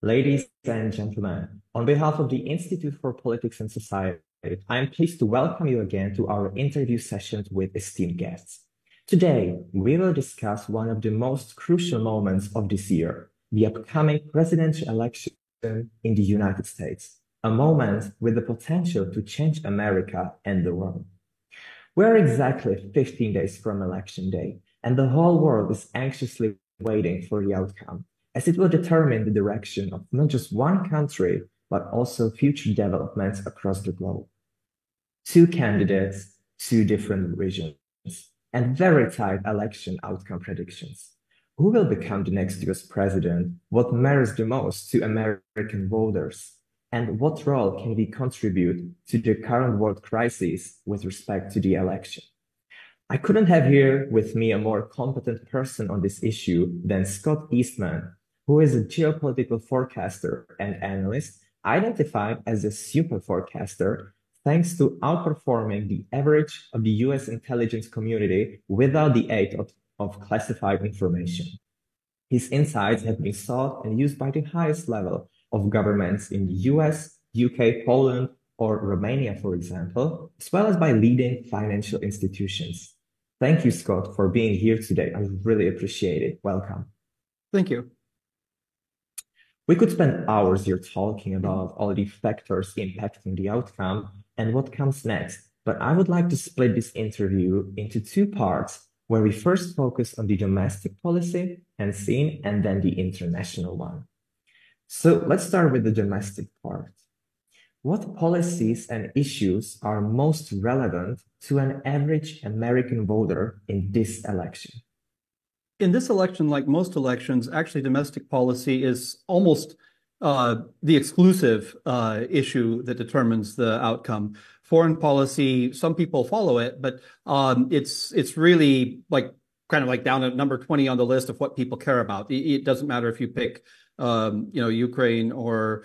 Ladies and gentlemen, on behalf of the Institute for Politics and Society, I am pleased to welcome you again to our interview sessions with esteemed guests. Today, we will discuss one of the most crucial moments of this year, the upcoming presidential election in the United States, a moment with the potential to change America and the world. We're exactly 15 days from Election Day, and the whole world is anxiously waiting for the outcome, as it will determine the direction of not just one country, but also future developments across the globe. Two candidates, two different visions, and very tight election outcome predictions. Who will become the next US president? What matters the most to American voters? And what role can we contribute to the current world crisis with respect to the election? I couldn't have here with me a more competent person on this issue than Scott Eastman, who is a geopolitical forecaster and analyst identified as a super forecaster thanks to outperforming the average of the US intelligence community without the aid of classified information. His insights have been sought and used by the highest level of governments in the US, UK, Poland, or Romania, for example, as well as by leading financial institutions. Thank you, Scott, for being here today. I really appreciate it. Welcome. Thank you. We could spend hours here talking about all the factors impacting the outcome and what comes next, but I would like to split this interview into two parts, where we first focus on the domestic policy and scene, and then the international one. So let's start with the domestic part. What policies and issues are most relevant to an average American voter in this election? In this election, like most elections, actually domestic policy is almost the exclusive issue that determines the outcome. Foreign policy, some people follow it, but it's really like kind of like down at number 20 on the list of what people care about. It doesn't matter if you pick Ukraine or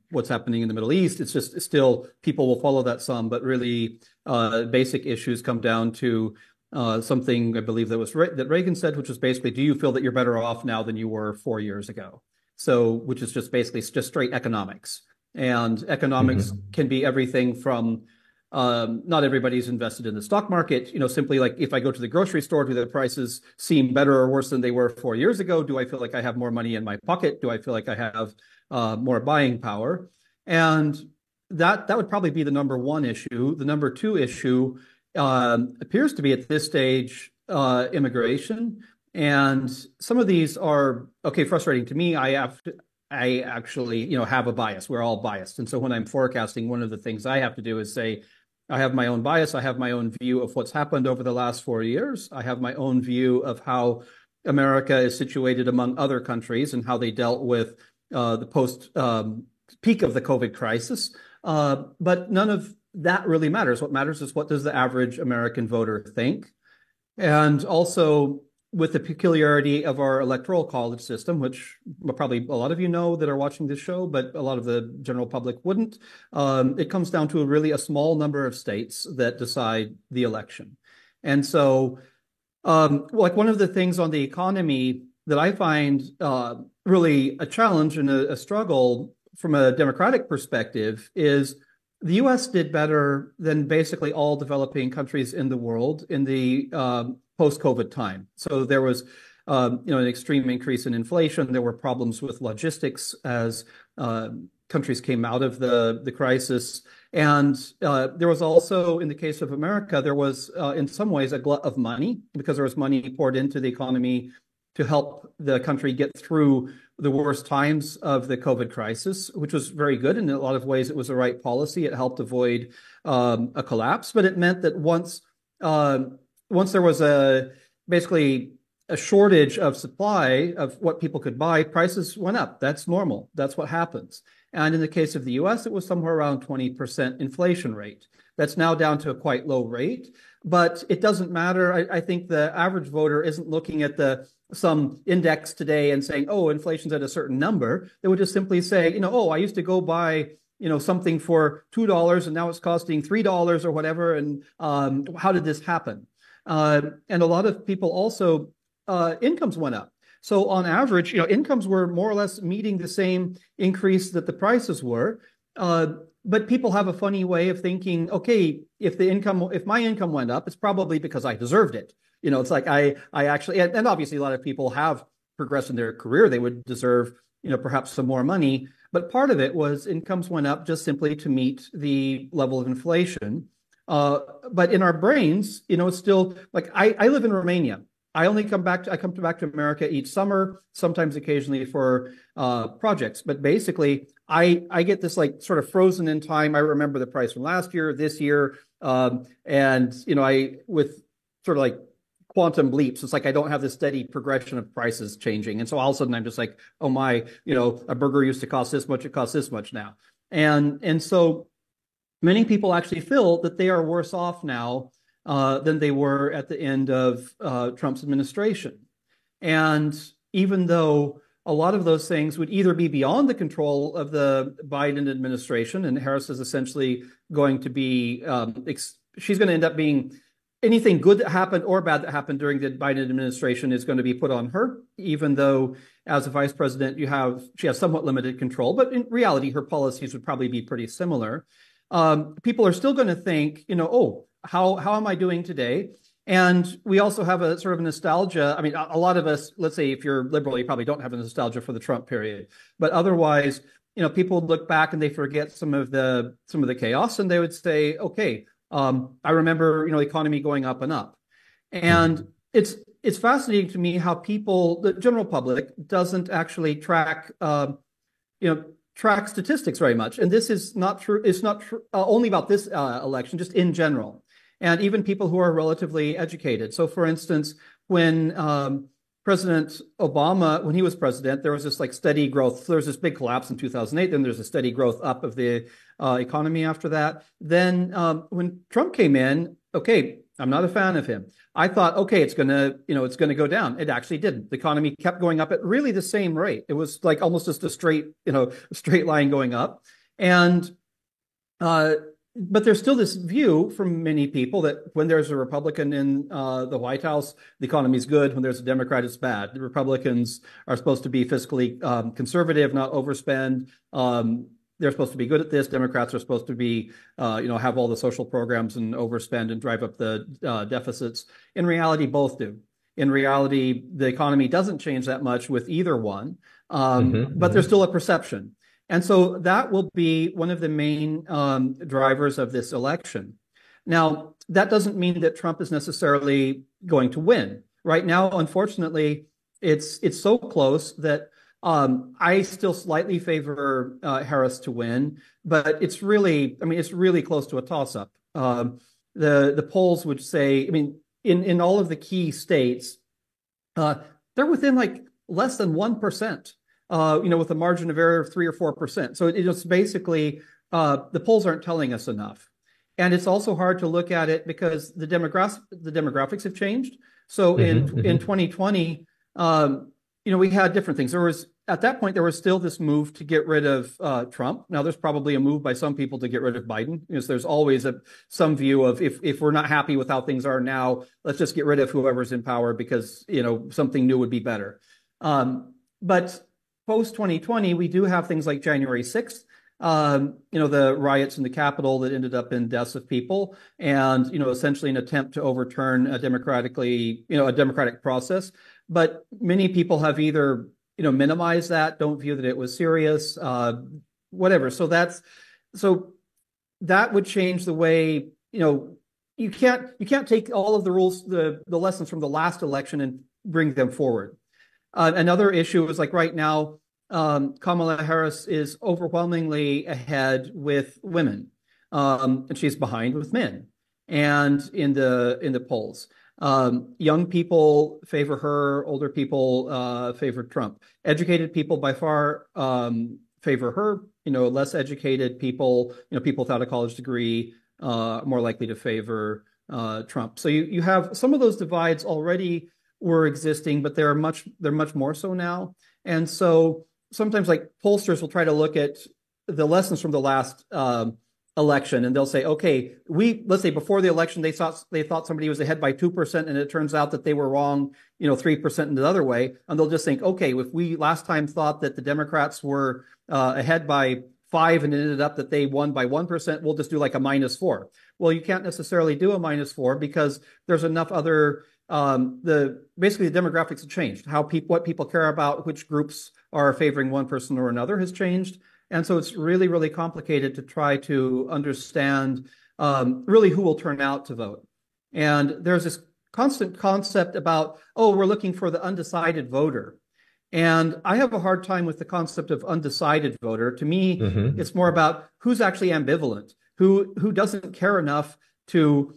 what's happening in the Middle East. It's just still people will follow that some, but really basic issues come down to something I believe that Reagan said, which was basically, do you feel that you're better off now than you were 4 years ago? So, which is just basically just straight economics. And economics can be everything from not everybody's invested in the stock market, simply like if I go to the grocery store, do the prices seem better or worse than they were 4 years ago? Do I feel like I have more money in my pocket? Do I feel like I have more buying power? And that would probably be the number one issue. The number two issue appears to be at this stage immigration. And some of these are, frustrating to me. I actually, have a bias. We're all biased. And so when I'm forecasting, one of the things I have to do is say, I have my own bias. I have my own view of what's happened over the last 4 years. I have my own view of how America is situated among other countries and how they dealt with the post peak of the COVID crisis. But none of that really matters. What matters is what does the average American voter think? And also with the peculiarity of our electoral college system, which probably a lot of you know that are watching this show, but a lot of the general public wouldn't, it comes down to really a small number of states that decide the election. And so like one of the things on the economy that I find really a challenge and a struggle from a democratic perspective is the U.S. did better than basically all developing countries in the world in the post-COVID time. So there was, an extreme increase in inflation. There were problems with logistics as countries came out of the crisis. And there was also, in the case of America, there was in some ways a glut of money because there was money poured into the economy to help the country get through the worst times of the COVID crisis, which was very good. In a lot of ways, it was the right policy. It helped avoid a collapse, but it meant that once there was basically a shortage of supply of what people could buy, prices went up. That's normal. That's what happens. And in the case of the US, it was somewhere around 20% inflation rate. That's now down to a quite low rate, but it doesn't matter. I think the average voter isn't looking at some index today and saying, oh, inflation's at a certain number. They would just simply say, I used to go buy something for $2 and now it's costing $3 or whatever. And how did this happen? And a lot of people also, incomes went up. So on average, incomes were more or less meeting the same increase that the prices were. But people have a funny way of thinking, okay, if my income went up, it's probably because I deserved it. It's like I actually, and obviously a lot of people have progressed in their career. They would deserve, perhaps some more money. But part of it was incomes went up just simply to meet the level of inflation. But in our brains, it's still like I live in Romania. I come back to America each summer, sometimes occasionally for projects. But basically, I get this like sort of frozen in time. I remember the price from last year, this year, and I with sort of like quantum leaps. It's like I don't have this steady progression of prices changing, and so all of a sudden I'm just like, oh my, a burger used to cost this much, it costs this much now, and so many people actually feel that they are worse off now than they were at the end of Trump's administration. And even though a lot of those things would either be beyond the control of the Biden administration, and Harris is essentially going to be, she's going to end up being anything good that happened or bad that happened during the Biden administration is going to be put on her, even though as a vice president, she has somewhat limited control. But in reality, her policies would probably be pretty similar. People are still going to think, oh, how am I doing today? And we also have a sort of nostalgia. I mean, a lot of us, let's say if you're liberal, you probably don't have a nostalgia for the Trump period. But otherwise, people look back and they forget some of the chaos, and they would say, okay, I remember, the economy going up and up. And it's fascinating to me how people, the general public, doesn't actually track statistics very much. And this is not true. It's not true only about this election, just in general. And even people who are relatively educated. So for instance, when President Obama, when he was president, there was this like steady growth. So there was this big collapse in 2008. Then there's a steady growth up of the economy after that. Then when Trump came in, okay, I'm not a fan of him. I thought, okay, it's going to go down. It actually didn't. The economy kept going up at really the same rate. It was like almost just a straight line going up. And but there's still this view from many people that when there's a Republican in the White House, the economy is good. When there's a Democrat, it's bad. The Republicans are supposed to be fiscally conservative, not overspend. They're supposed to be good at this. Democrats are supposed to be, have all the social programs and overspend and drive up the deficits. In reality, both do. In reality, the economy doesn't change that much with either one, but there's still a perception. And so that will be one of the main drivers of this election. Now, that doesn't mean that Trump is necessarily going to win. Right now, unfortunately, it's so close that I still slightly favor Harris to win, but it's really close to a toss-up. The polls would say, in all of the key states, they're within like less than 1%. With a margin of error of 3 or 4%. So it's basically, the polls aren't telling us enough. And it's also hard to look at it because the demographics have changed. So in 2020, we had different things. At that point, there was still this move to get rid of Trump. Now, there's probably a move by some people to get rid of Biden. So there's always some view of if we're not happy with how things are now, let's just get rid of whoever's in power because, something new would be better. But post-2020, we do have things like January 6th, the riots in the Capitol that ended up in deaths of people and, essentially an attempt to overturn a democratic process. But many people have either, minimized that, don't view that it was serious, whatever. So that would change the way, you can't take all of the rules, the lessons from the last election and bring them forward. Another issue is like right now, Kamala Harris is overwhelmingly ahead with women, and she's behind with men. And in the polls, young people favor her, older people favor Trump. Educated people by far favor her. Less educated people, people without a college degree, more likely to favor Trump. So you have some of those divides already were existing, but they're much more so now. And so sometimes like pollsters will try to look at the lessons from the last election, and they'll say, okay, let's say before the election they thought somebody was ahead by 2%, and it turns out that they were wrong, 3% in the other way, and they'll just think, okay, if we last time thought that the Democrats were ahead by 5 and it ended up that they won by 1%, we'll just do like a -4. Well, you can't necessarily do a -4 because there's enough other basically the demographics have changed. What people care about, which groups are favoring one person or another has changed. And so it's really, really complicated to try to understand really who will turn out to vote. And there's this constant concept about, we're looking for the undecided voter. And I have a hard time with the concept of undecided voter. To me, it's more about who's actually ambivalent, who doesn't care enough to,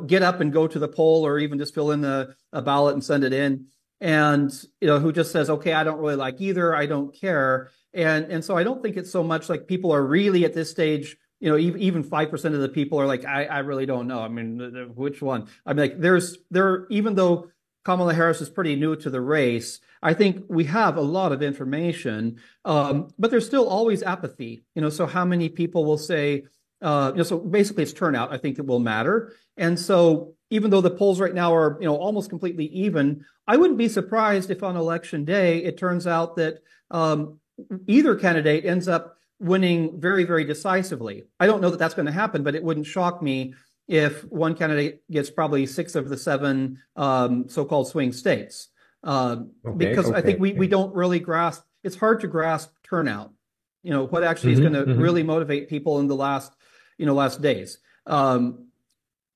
get up and go to the poll or even just fill in a ballot and send it in. And, who just says, okay, I don't really like either. I don't care. And so I don't think it's so much like people are really at this stage, even 5% of the people are like, I really don't know. I mean, which one? I mean, like even though Kamala Harris is pretty new to the race, I think we have a lot of information, but there's still always apathy, so how many people will say, so basically it's turnout, I think, that will matter. And so even though the polls right now are, almost completely even, I wouldn't be surprised if on election day, it turns out that either candidate ends up winning very, very decisively. I don't know that that's going to happen, but it wouldn't shock me if one candidate gets probably 6 of the 7 so-called swing states. Because I think we don't really grasp, it's hard to grasp turnout, what actually is going to really motivate people in the last days.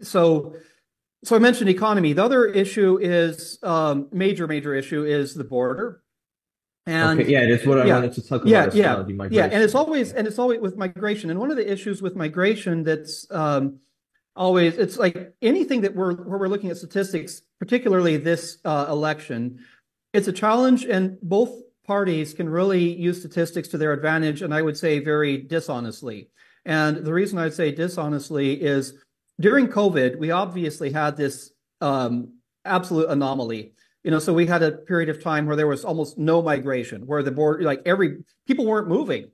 So I mentioned economy. The other issue is, major issue is the border. And that's what I wanted to talk about as well, the migration. And it's always with migration. And one of the issues with migration that's it's like anything where we're looking at statistics, particularly this election, it's a challenge, and both parties can really use statistics to their advantage, and I would say very dishonestly. And the reason I'd say dishonestly is during COVID, we obviously had this absolute anomaly. So we had a period of time where there was almost no migration, where the border, like people weren't moving.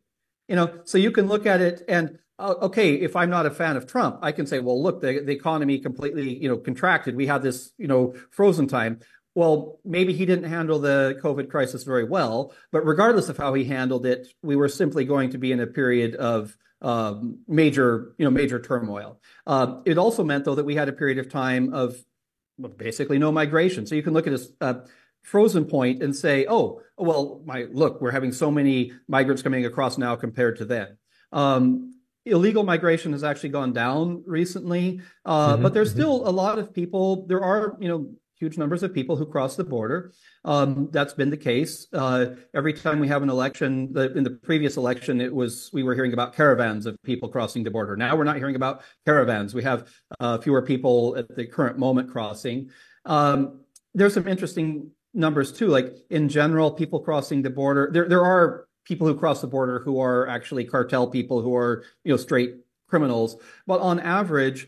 So you can look at it and, okay, if I'm not a fan of Trump, I can say, well, look, the economy completely, contracted. We had this, frozen time. Well, maybe he didn't handle the COVID crisis very well, but regardless of how he handled it, we were simply going to be in a period of major turmoil. It also meant, though, that we had a period of time of basically no migration. So you can look at a frozen point and say, oh, well, we're having so many migrants coming across now compared to then. Illegal migration has actually gone down recently, but there's still a lot of people. There are, huge numbers of people who cross the border. That's been the case. Every time we have an election, in the previous election, we were hearing about caravans of people crossing the border. Now we're not hearing about caravans. We have fewer people at the current moment crossing. There's some interesting numbers too. Like in general, people crossing the border, there are people who cross the border who are actually cartel people, who are, straight criminals. But on average,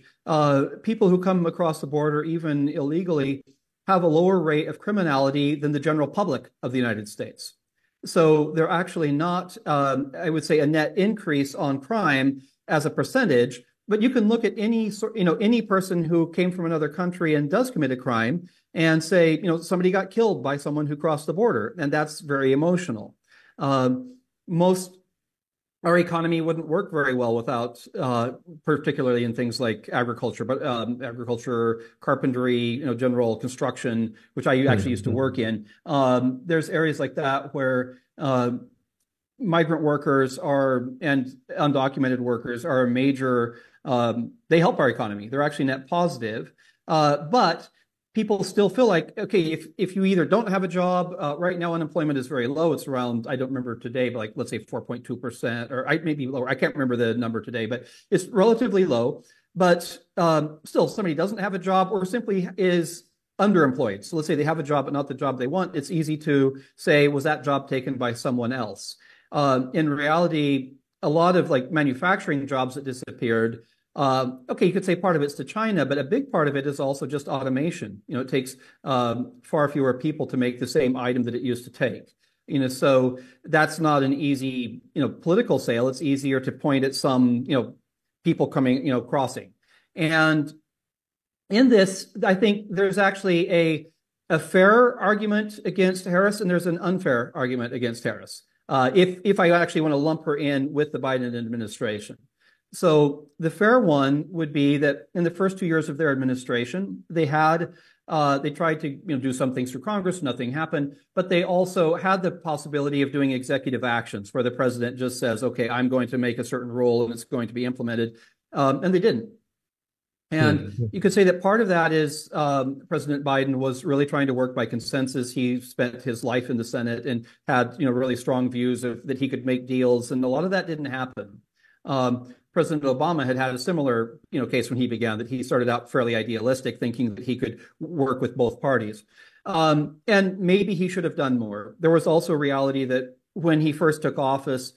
people who come across the border, even illegally, have a lower rate of criminality than the general public of the United States. So they're actually not, I would say, a net increase on crime as a percentage. But you can look at any person who came from another country and does commit a crime and say, somebody got killed by someone who crossed the border, and that's very emotional. Our economy wouldn't work very well without, particularly in things like agriculture, but agriculture, carpentry, general construction, which I actually used to work in. There's areas like that where migrant workers and undocumented workers are a major, they help our economy. They're actually net positive. But people still feel like, okay, if you either don't have a job, right now unemployment is very low. It's around, I don't remember today, but let's say 4.2%, or maybe lower. I can't remember the number today, but it's relatively low. But still, somebody doesn't have a job or simply is underemployed. So let's say they have a job, but not the job they want. It's easy to say, was that job taken by someone else? In reality, a lot of manufacturing jobs that disappeared, okay, you could say part of it's to China, but a big part of it is also just automation. It takes far fewer people to make the same item that it used to take. So that's not an easy, political sale. It's easier to point at some, people coming, crossing. And in this, I think there's actually a fair argument against Harris, and there's an unfair argument against Harris, if I actually want to lump her in with the Biden administration. So the fair one would be that in the first 2 years of their administration, they tried to do some things through Congress, nothing happened, but they also had the possibility of doing executive actions where the president just says, okay, I'm going to make a certain rule and it's going to be implemented, and they didn't. And you could say that part of that is President Biden was really trying to work by consensus. He spent his life in the Senate and had really strong views that he could make deals, and a lot of that didn't happen. President Obama had a similar case when he began, that he started out fairly idealistic, thinking that he could work with both parties. And maybe he should have done more. There was also a reality that when Biden first took office,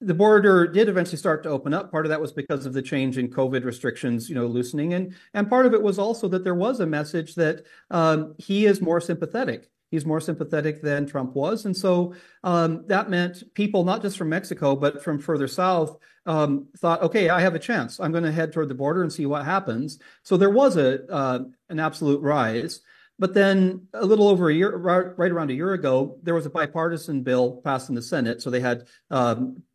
the border did eventually start to open up. Part of that was because of the change in COVID restrictions, loosening. And part of it was also that there was a message that he is more sympathetic. He's more sympathetic than Trump was. And so that meant people, not just from Mexico, but from further south, thought, okay, I have a chance. I'm going to head toward the border and see what happens. So there was an absolute rise. But then a little over a year, right around a year ago, there was a bipartisan bill passed in the Senate. So they had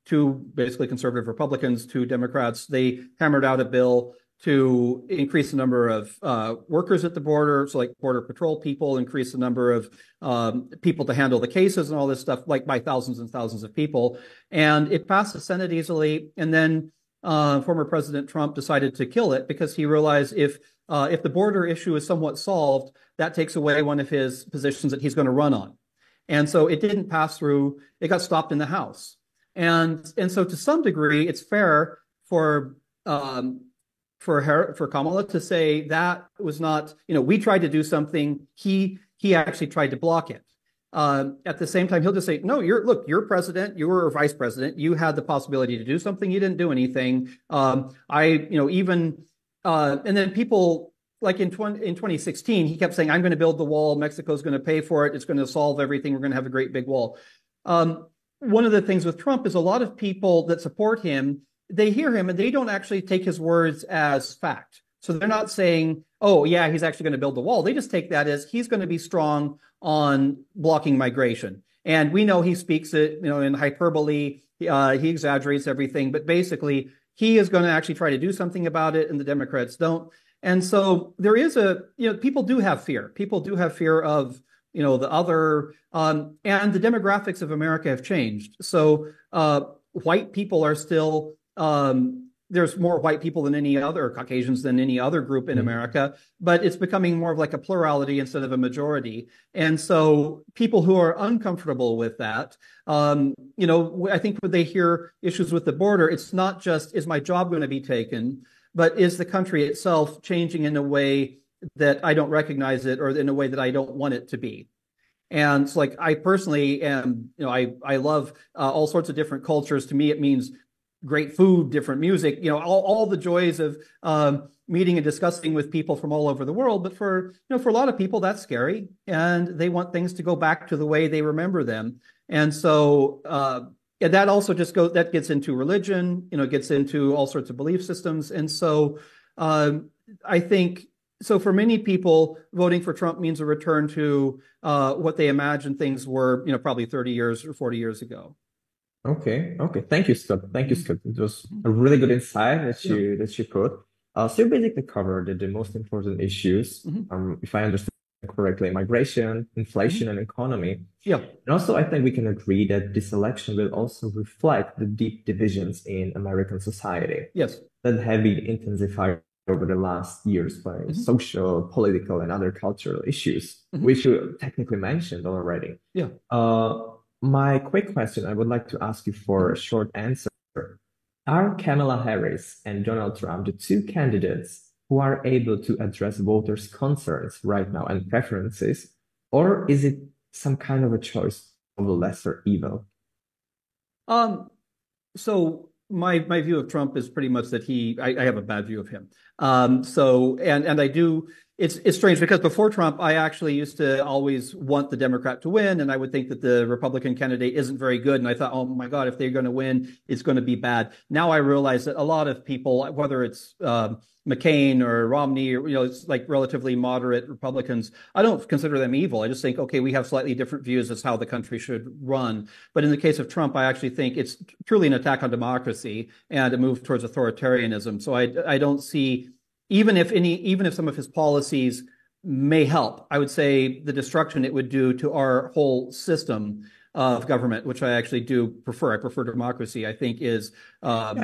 two basically conservative Republicans, two Democrats. They hammered out a bill to increase the number of workers at the border, so like border patrol people, increase the number of people to handle the cases and all this stuff, like by thousands and thousands of people. And it passed the Senate easily. And then former President Trump decided to kill it because he realized if the border issue is somewhat solved, that takes away one of his positions that he's going to run on. And so it didn't pass through. It got stopped in the House. And so to some degree, it's fair for Kamala to say that was not, we tried to do something. He actually tried to block it. At the same time, he'll just say, no, you're president, you were vice president. You had the possibility to do something. You didn't do anything. And then people, like in 2016, he kept saying, I'm going to build the wall. Mexico's going to pay for it. It's going to solve everything. We're going to have a great big wall. One of the things with Trump is a lot of people that support him, they hear him and they don't actually take his words as fact. So they're not saying, oh, yeah, he's actually going to build the wall. They just take that as he's going to be strong on blocking migration. And we know he speaks it, in hyperbole. He exaggerates everything. But basically, he is going to actually try to do something about it, and the Democrats don't. And so there is people do have fear. People do have fear of, the other, and the demographics of America have changed. So white people are still, there's more white people than any other, Caucasians than any other group in America, but it's becoming more of like a plurality instead of a majority. And so people who are uncomfortable with that, I think when they hear issues with the border, it's not just, is my job going to be taken, but is the country itself changing in a way that I don't recognize it or in a way that I don't want it to be? And it's like, I personally am, I love all sorts of different cultures. To me, it means great food, different music, all the joys of meeting and discussing with people from all over the world. But for a lot of people, that's scary. And they want things to go back to the way they remember them. And so that also that gets into religion, gets into all sorts of belief systems. And so I think, so for many people, voting for Trump means a return to what they imagine things were, probably 30 years or 40 years ago. Okay. Thank you, Scott. It was a really good insight that you put. So you basically covered the most important issues, if I understand correctly, migration, inflation, and economy. Yeah. And also, I think we can agree that this election will also reflect the deep divisions in American society. Yes. That have been intensified over the last years by social, political, and other cultural issues, which you technically mentioned already. Yeah. My quick question, I would like to ask you for a short answer. Are Kamala Harris and Donald Trump the two candidates who are able to address voters' concerns right now and preferences, or is it some kind of a choice of the lesser evil? So my view of Trump is pretty much that I have a bad view of him. And I do, It's strange because before Trump, I actually used to always want the Democrat to win, and I would think that the Republican candidate isn't very good. And I thought, oh my God, if they're going to win, it's going to be bad. Now I realize that a lot of people, whether it's McCain or Romney, or it's like relatively moderate Republicans, I don't consider them evil. I just think, okay, we have slightly different views as how the country should run. But in the case of Trump, I actually think it's truly an attack on democracy and a move towards authoritarianism. So I don't see. Even if some of his policies may help, I would say the destruction it would do to our whole system of government, which I actually do prefer. I prefer democracy. I think is. I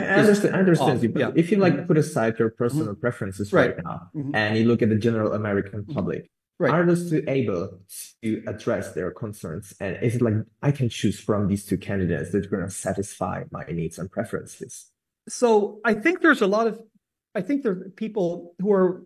understand you, but yeah. if you put aside your personal preferences right now, and you look at the general American public, are those two able to address their concerns? And is it like I can choose from these two candidates that are going to satisfy my needs and preferences? So I think there are people who are,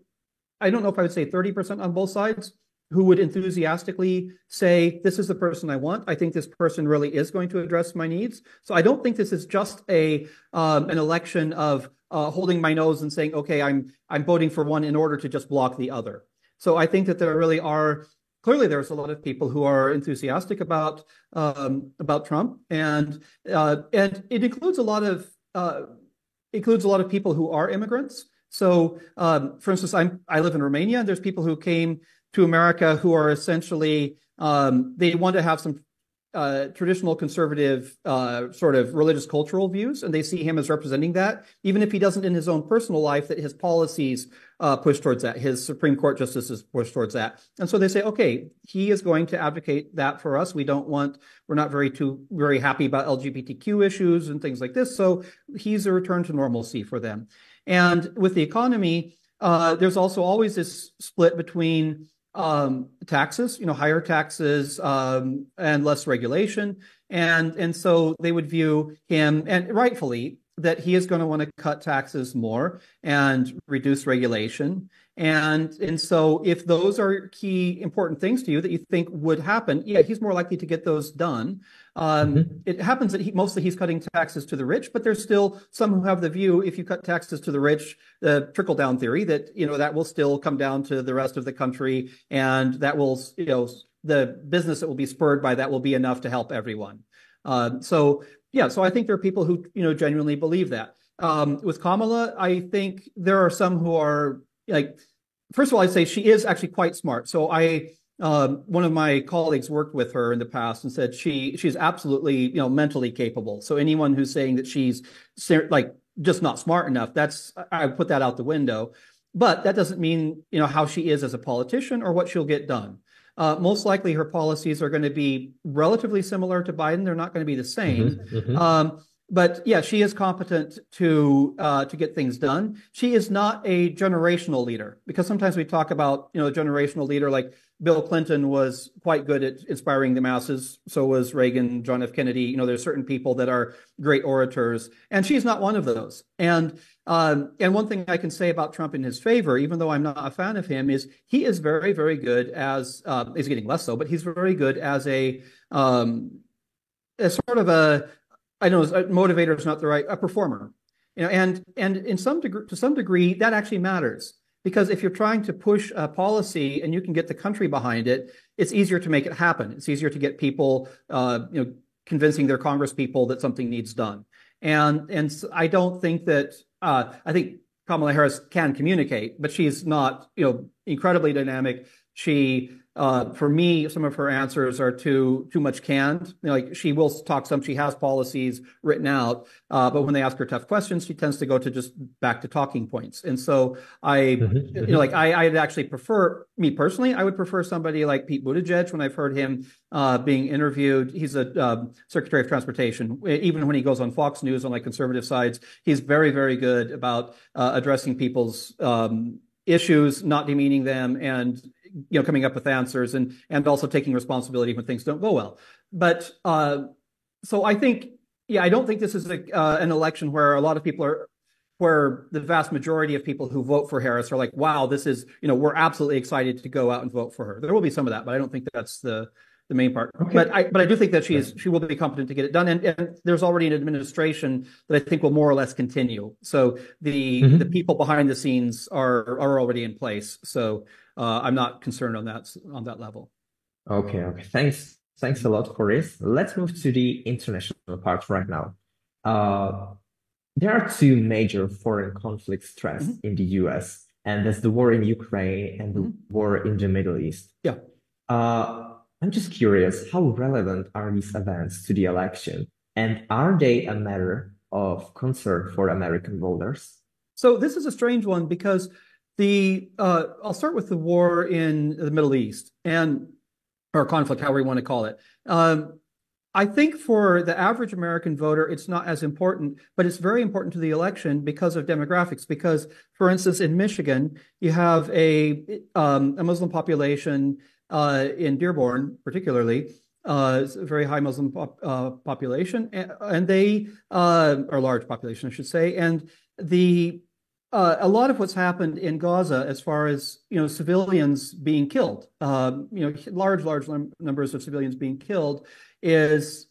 I don't know if I would say 30% on both sides, who would enthusiastically say, this is the person I want. I think this person really is going to address my needs. So I don't think this is just an election of holding my nose and saying, okay, I'm voting for one in order to just block the other. So I think that there really are, clearly there's a lot of people who are enthusiastic about Trump, and it includes a lot of people who are immigrants. So, for instance, I live in Romania, and there's people who came to America who are essentially they want to have some traditional conservative sort of religious cultural views, and they see him as representing that, even if he doesn't in his own personal life, that his policies push towards that, his Supreme Court justices push towards that. And so they say, okay, he is going to advocate that for us. We're not very happy about LGBTQ issues and things like this. So he's a return to normalcy for them. And with the economy, there's also always this split between taxes, higher taxes and less regulation. And so they would view him, and rightfully, that he is going to want to cut taxes more and reduce regulation. And so if those are key important things to you that you think would happen, he's more likely to get those done. It happens that mostly he's cutting taxes to the rich, but there's still some who have the view, if you cut taxes to the rich, the trickle down theory, that, that will still come down to the rest of the country, and that will, the business that will be spurred by that will be enough to help everyone. So I think there are people who, genuinely believe that. With Kamala, I think there are some who are first of all, I'd say she is actually quite smart. So one of my colleagues worked with her in the past and said she's absolutely, mentally capable. So anyone who's saying that she's just not smart enough, I put that out the window. But that doesn't mean, how she is as a politician or what she'll get done. Most likely her policies are going to be relatively similar to Biden. They're not going to be the same. But she is competent to get things done. She is not a generational leader, because sometimes we talk about, a generational leader, like Bill Clinton was quite good at inspiring the masses. So was Reagan, John F. Kennedy. There's certain people that are great orators, and she's not one of those. And one thing I can say about Trump in his favor, even though I'm not a fan of him, is he is very, very good as he's getting less so, but he's very good as a sort of a, I know motivator is not a performer, and to some degree that actually matters, because if you're trying to push a policy and you can get the country behind it, it's easier to make it happen. It's easier to get people, convincing their Congress people that something needs done. And so I don't think that I think Kamala Harris can communicate, but she's not, incredibly dynamic. She, for me, some of her answers are too much canned. She will talk some, she has policies written out, but when they ask her tough questions, she tends to go to just back to talking points. And so I'd actually prefer, me personally, I would prefer somebody like Pete Buttigieg. When I've heard him being interviewed, he's a Secretary of Transportation. Even when he goes on Fox News on conservative sides, he's very, very good about addressing people's issues, not demeaning them, and coming up with answers, and also taking responsibility when things don't go well. But so I think, I don't think this is an election where a lot of people are, where the vast majority of people who vote for Harris are like, wow, this is, we're absolutely excited to go out and vote for her. There will be some of that, but I don't think that's the main part. Okay. But I do think that she will be competent to get it done. And there's already an administration that I think will more or less continue. So the people behind the scenes are already in place. So I'm not concerned on that level. Okay. Thanks a lot for this. Let's move to the international part right now. There are two major foreign conflict threats in the US, and that's the war in Ukraine and the war in the Middle East. Yeah. I'm just curious, how relevant are these events to the election? And are they a matter of concern for American voters? So this is a strange one because I'll start with the war in the Middle East or conflict, however you want to call it. I think for the average American voter, it's not as important, but it's very important to the election because of demographics. Because, for instance, in Michigan, you have a Muslim population in Dearborn, particularly, it's a very high Muslim population, and they or large population, I should say, and a lot of what's happened in Gaza, as far as civilians being killed, large numbers of civilians being killed, is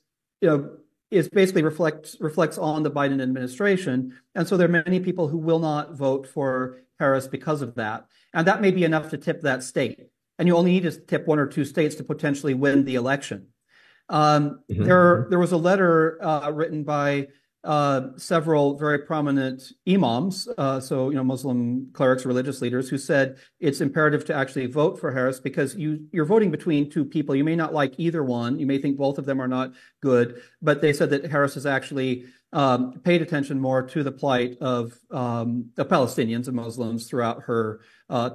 basically reflects on the Biden administration, and so there are many people who will not vote for Harris because of that, and that may be enough to tip that state. And you only need to tip one or two states to potentially win the election. There was a letter written by several very prominent imams, Muslim clerics, religious leaders, who said it's imperative to actually vote for Harris because you're voting between two people. You may not like either one. You may think both of them are not good, but they said that Harris has actually paid attention more to the plight of Palestinians and Muslims throughout her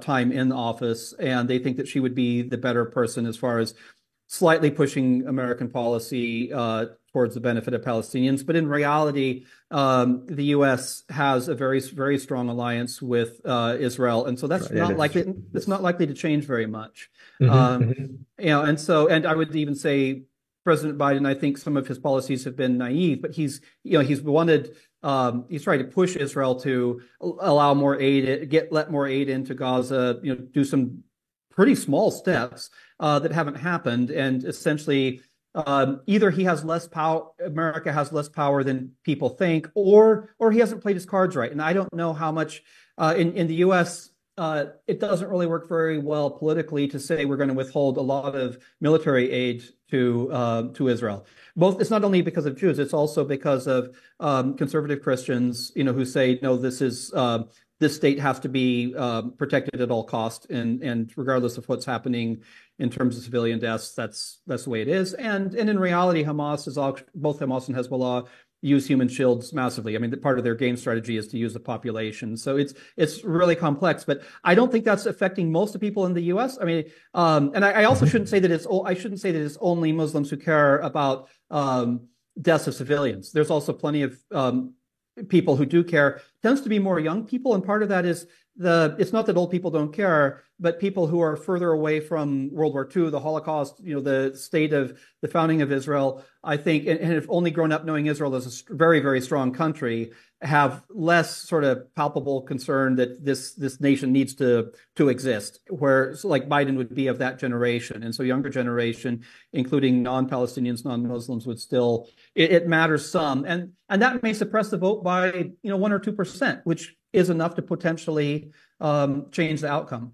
time in office, and they think that she would be the better person as far as slightly pushing American policy towards the benefit of Palestinians. But in reality, the U.S. has a very, very strong alliance with Israel, and so that's not likely. It's not likely to change very much. And I would even say President Biden, I think some of his policies have been naive, but he's trying to push Israel to allow more aid, let more aid into Gaza, do some pretty small steps that haven't happened, and essentially either he has less power, America has less power than people think, or he hasn't played his cards right. And I don't know how much in the U.S. It doesn't really work very well politically to say we're going to withhold a lot of military aid to Israel. It's not only because of Jews, it's also because of conservative Christians, who say, no, this state has to be protected at all costs, and regardless of what's happening in terms of civilian deaths, that's the way it is. And in reality, both Hamas and Hezbollah use human shields massively. I mean, part of their game strategy is to use the population. So it's really complex, but I don't think that's affecting most of people in the U.S. I mean, and I also shouldn't say that it's only Muslims who care about deaths of civilians. There's also plenty of people who do care. It tends to be more young people, and part of that is it's not that old people don't care, but people who are further away from World War II, the Holocaust, the state of the founding of Israel, I think, and have only grown up knowing Israel as a very, very strong country, have less sort of palpable concern that this nation needs to exist, where like Biden would be of that generation. And so younger generation, including non-Palestinians, non-Muslims, would still, it matters some. And that may suppress the vote by 1 or 2%, which is enough to potentially change the outcome.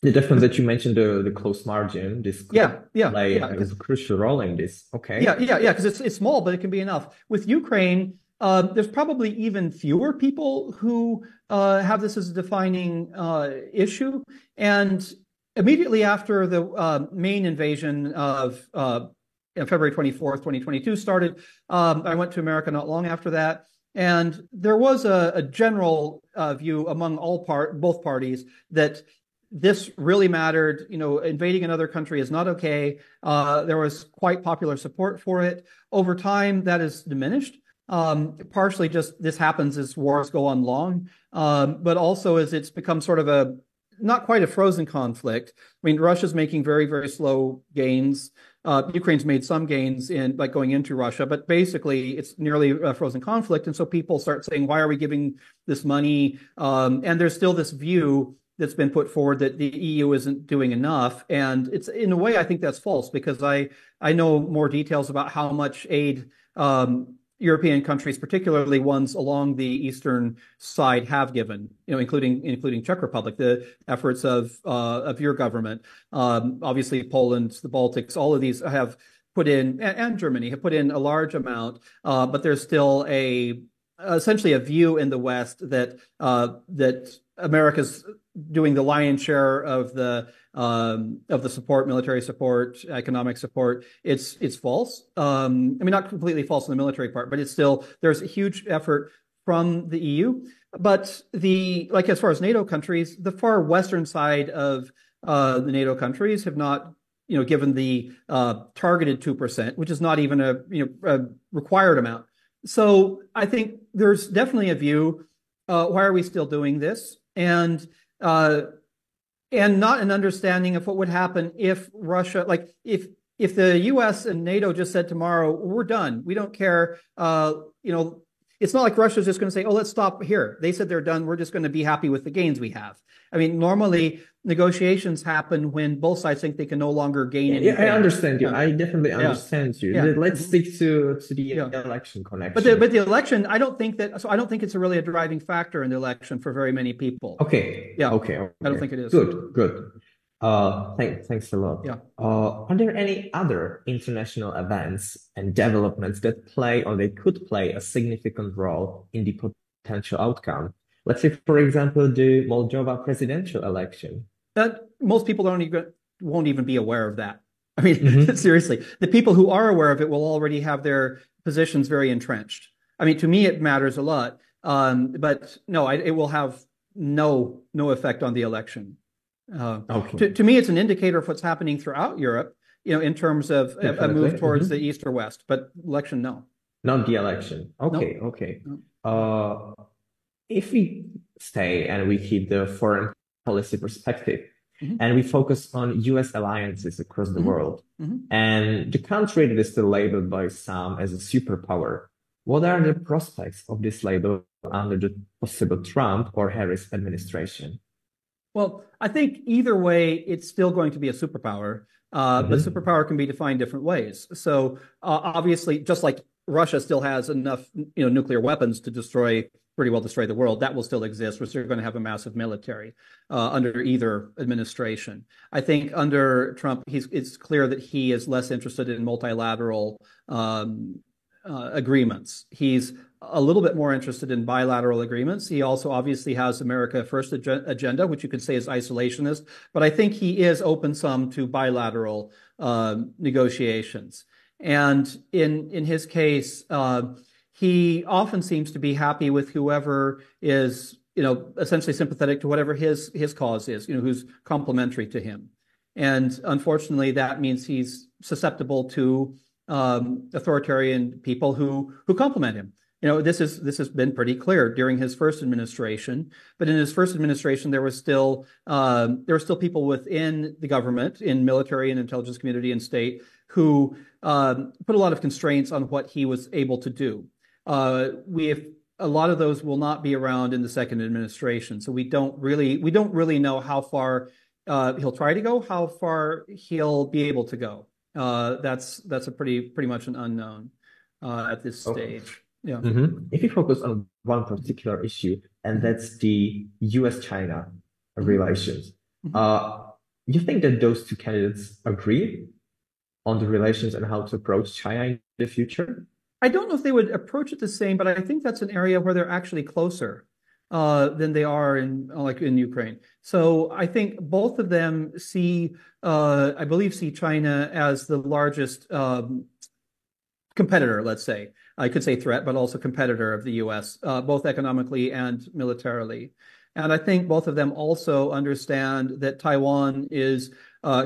The difference that you mentioned, the close margin, this is a crucial role in this. Okay. Because it's small, but it can be enough. With Ukraine, there's probably even fewer people who have this as a defining issue. And immediately after the main invasion of February 24th, 2022 started, I went to America not long after that. And there was a general view among both parties that this really mattered. Invading another country is not okay. There was quite popular support for it. Over time, that has diminished. Partially just this happens as wars go on long, but also as it's become sort of not quite a frozen conflict. I mean, Russia's making very, very slow gains. Ukraine's made some gains in going into Russia, but basically it's nearly a frozen conflict. And so people start saying, why are we giving this money? And there's still this view that's been put forward that the EU isn't doing enough. And it's, in a way, I think that's false, because I know more details about how much aid European countries, particularly ones along the eastern side, have given, including Czech Republic, the efforts of your government. Obviously, Poland, the Baltics, all of these have put in, and Germany have put in a large amount, but there's still essentially a view in the West that America's doing the lion's share of the support, military support, economic support. It's false. I mean, not completely false in the military part, but there's a huge effort from the EU. But as far as NATO countries, the far western side of the NATO countries have not, given the targeted 2%, which is not even a required amount. So I think there's definitely a view. Why are we still doing this? And not an understanding of what would happen if Russia, if the U.S. and NATO just said tomorrow, we're done, we don't care. It's not like Russia's just going to say, oh, let's stop here. They said they're done. We're just going to be happy with the gains we have. I mean, normally negotiations happen when both sides think they can no longer gain anything. Yeah, I understand you. I definitely understand you. Yeah. Let's stick to the election connection. But the election, I don't think it's really a driving factor in the election for very many people. Okay. Yeah. Okay. I don't think it is. Good. Thanks a lot. Yeah. Are there any other international events and developments that play or they could play a significant role in the potential outcome? Let's say, for example, the Moldova presidential election. Most people won't even be aware of that. I mean, seriously, the people who are aware of it will already have their positions very entrenched. I mean, to me, it matters a lot, but no, it will have no effect on the election. Okay. To me, it's an indicator of what's happening throughout Europe, in terms of a move towards the east or west. But election, no. Not the election. Okay. No. Okay. If we stay and we keep the foreign policy perspective and we focus on U.S. alliances across the world, and the country that is still labeled by some as a superpower, what are the prospects of this label under the possible Trump or Harris administration? Well, I think either way, it's still going to be a superpower, but superpower can be defined different ways. So obviously, just like Russia still has enough, nuclear weapons to pretty well destroy the world, that will still exist. We're still going to have a massive military under either administration. I think under Trump, it's clear that he is less interested in multilateral agreements. He's a little bit more interested in bilateral agreements. He also obviously has America First agenda, which you could say is isolationist, but I think he is open some to bilateral negotiations. And in his case, he often seems to be happy with whoever is, essentially sympathetic to whatever his cause is, who's complementary to him. And unfortunately, that means he's susceptible to authoritarian people who complement him. This has been pretty clear during his first administration. But in his first administration, there were still people within the government, in military and intelligence community and state, who put a lot of constraints on what he was able to do. A lot of those will not be around in the second administration, so we don't really know how far he'll try to go, how far he'll be able to go. That's a pretty much an unknown at this stage. Yeah. If you focus on one particular issue, and that's the U.S.-China relations, you think that those two candidates agree on the relations and how to approach China in the future? I don't know if they would approach it the same, but I think that's an area where they're actually closer than they are in Ukraine. So I think both of them see China as the largest competitor, let's say. I could say threat, but also competitor of the U.S., both economically and militarily. And I think both of them also understand that Taiwan is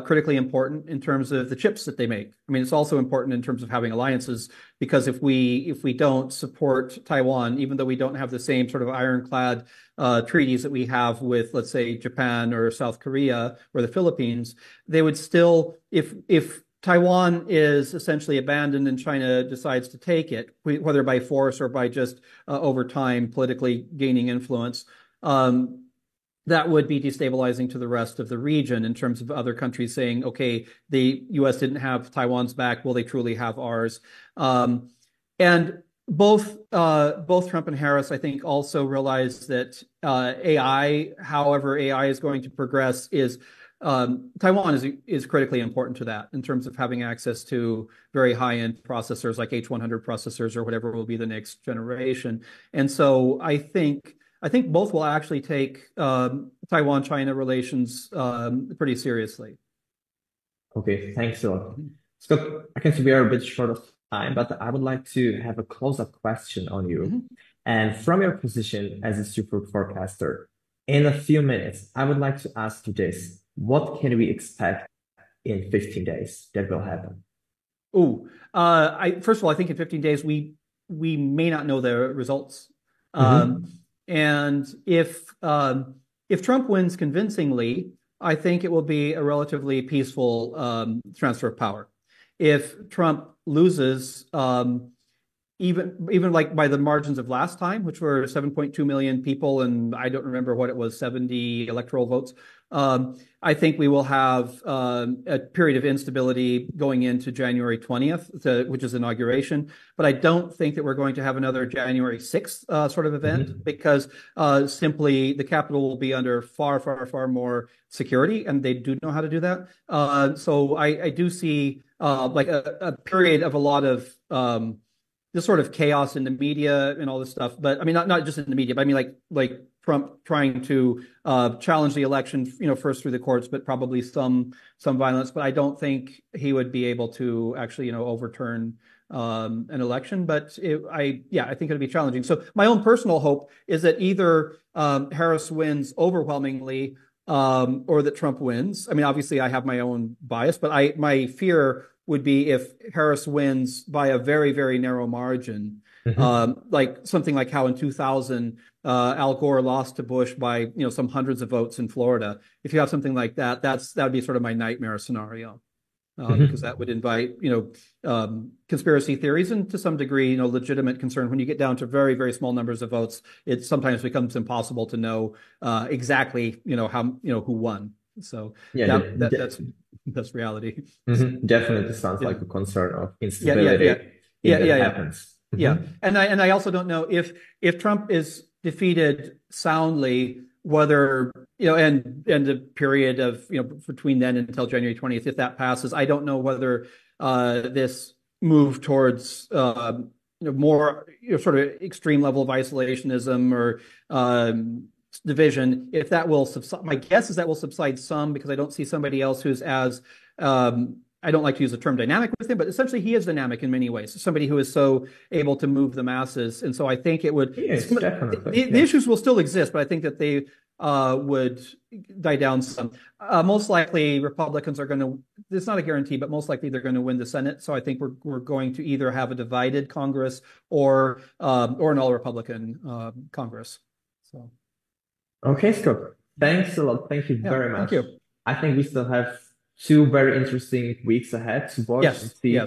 critically important in terms of the chips that they make. I mean, it's also important in terms of having alliances, because if we don't support Taiwan, even though we don't have the same sort of ironclad treaties that we have with, let's say, Japan or South Korea or the Philippines, they would still, if Taiwan is essentially abandoned and China decides to take it, whether by force or by just over time politically gaining influence, that would be destabilizing to the rest of the region in terms of other countries saying, okay, the U.S. didn't have Taiwan's back, will they truly have ours? And Both Trump and Harris, I think, also realize that AI, however AI is going to progress, is Taiwan is critically important to that in terms of having access to very high-end processors like H100 processors or whatever will be the next generation. And so I think both will actually take Taiwan-China relations pretty seriously. Okay, thanks a lot. Scott, I can see we are a bit short of time, but I would like to have a close-up question on you. And from your position as a super forecaster, in a few minutes, I would like to ask you this. What can we expect in 15 days that will happen? First of all, I think in 15 days, we may not know the results. And if Trump wins convincingly, I think it will be a relatively peaceful transfer of power. If Trump loses, even like by the margins of last time, which were 7.2 million people, and I don't remember what it was, 70 electoral votes, I think we will have a period of instability going into January 20th, which is inauguration. But I don't think that we're going to have another January 6th sort of event because simply the Capitol will be under far, far, far more security, and they do know how to do that. So I do see like a period of a lot of this sort of chaos in the media and all this stuff. But I mean, not just in the media, but I mean like Trump trying to challenge the election, first through the courts, but probably some violence. But I don't think he would be able to actually, overturn an election. But I think it'll be challenging. So my own personal hope is that either Harris wins overwhelmingly or that Trump wins. I mean, obviously, I have my own bias, but my fear would be if Harris wins by a very, very narrow margin, like something like how in 2000 Al Gore lost to Bush by some hundreds of votes in Florida. If you have something like that, that would be sort of my nightmare scenario, because that would invite conspiracy theories and to some degree legitimate concern. When you get down to very, very small numbers of votes, it sometimes becomes impossible to know exactly how who won. So that's reality. Definitely sounds like a concern of instability. Happens. And I also don't know if Trump is defeated soundly, whether and the period of between then until January 20th, if that passes, I don't know whether this move towards more sort of extreme level of isolationism or division, if that will subside. My guess is that will subside some, because I don't see somebody else who's as I don't like to use the term dynamic with him, but essentially he is dynamic in many ways. Somebody who is so able to move the masses. And so I think it would, the issues will still exist, but I think that they would die down some. Most likely Republicans are going to, it's not a guarantee, but most likely they're going to win the Senate. So I think we're going to either have a divided Congress or an all Republican Congress. So. Okay, Scott, thanks a lot. Thank you very much. Thank you. I think we still have 2 very interesting weeks ahead to watch and see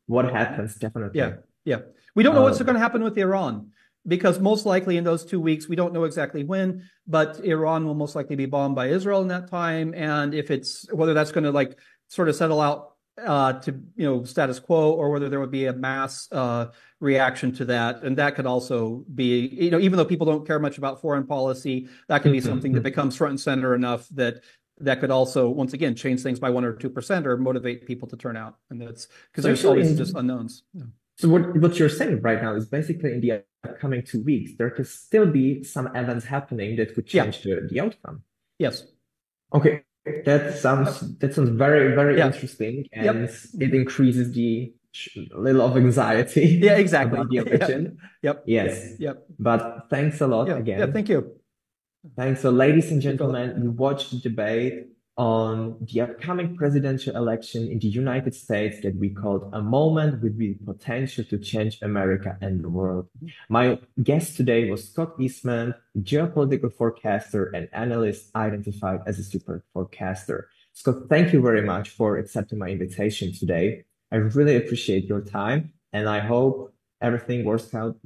what happens, definitely. We don't know what's going to happen with Iran, because most likely in those 2 weeks, we don't know exactly when, but Iran will most likely be bombed by Israel in that time. And if whether that's going to sort of settle out to status quo, or whether there would be a mass reaction to that. And that could also be, even though people don't care much about foreign policy, that can be something that becomes front and center enough that could also, once again, change things by 1 or 2% or motivate people to turn out. And that's because there's always just unknowns. So what you're saying right now is basically in the upcoming 2 weeks, there could still be some events happening that could change the outcome. Yes. Okay. That sounds very, very interesting, and it increases the little of anxiety. Exactly. About the election. Yes. But thanks a lot again. Thank you. Thanks. So, ladies and gentlemen, you watched the debate on the upcoming presidential election in the United States that we called A Moment with the Potential to Change America and the World. My guest today was Scott Eastman, geopolitical forecaster and analyst identified as a super forecaster. Scott, thank you very much for accepting my invitation today. I really appreciate your time, and I hope everything works out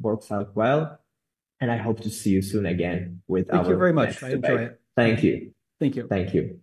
well. And I hope to see you soon again with our Thank you very much. next I debate. enjoy it. Thank you. Thank you. Thank you.